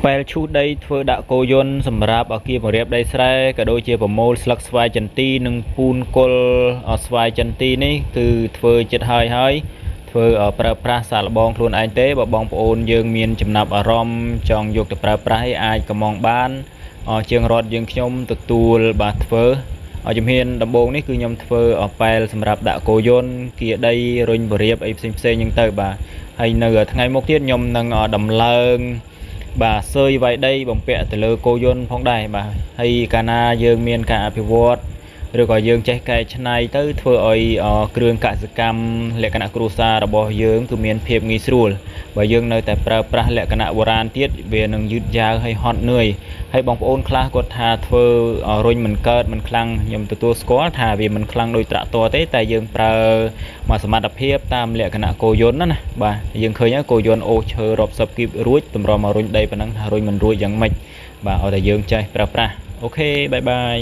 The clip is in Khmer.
ពេលឈូសដីធ្វើដាក់គោយន្តសម្រាប់ឲ្យគៀបរៀបដីស្រែក៏ដូចជាប្រមូលស្លឹកស្វាយចន្ទីនិងពូនគល់ស្វាយចន្ទីនេះគឺធ្វើចិត្តហើយធ្វើប្រើប្រាស់សាកល្បងខ្លួនឯងទេបើបងប្អូនយើងមានចំណាប់អារម្មណ៍ចង់យកទៅប្រើប្រាស់ឲ្យអាចកំងបានជាងរត់យើងខ្ញុំទទួលបាទធ្វើជំហានដំបូងនេះគឺខ្ញុំធ្វើប៉ែលសម្រាប់ដាក់គោយន្តគៀដីរុញបរៀបអីផ្សេងហ្នឹងទៅបាទហើយនៅថ្ងៃមុខទៀតខ្ញុំនឹងដំឡើងបាទសើយវាយដីបំពាក់ទៅលើគោយន្តផងដែរបាទហើយកាលណាយើងមានការអភិវឌ្ឍឬក៏យើងចេះកែច្នៃទៅធ្វើឲ្យគ្រឿងកសិកម្មលក្ខណៈគ្រួសាររបស់យើងគឺមានភាពងាយស្រួលបើយើងនៅតែប្រើប្រាស់លក្ខណៈបុរាណទៀតវានឹងយឺតយ៉ាវហើយហត់នឿយហើយបងប្អូនខ្លះគាត់ថាធ្វើរុញមិនកើតមិនខ្លាំងខ្ញុំទទួលស្គាល់ថាវាមិនខ្លាំងដូចត្រាក់ទ័រទេតែយើងប្រើមកសមត្ថភាពតាមលក្ខណៈគោយន្តណាបាទយើងឃើញគោយន្តអូសឈើរាប់សិបគីបរួចតម្រាំមករុញដីប៉ុណ្ណឹងថារុញមិនរួចយ៉ាងម៉េចបាទឲ្យតែយើងចេះប្រើប្រាស់អូខេបាយបាយ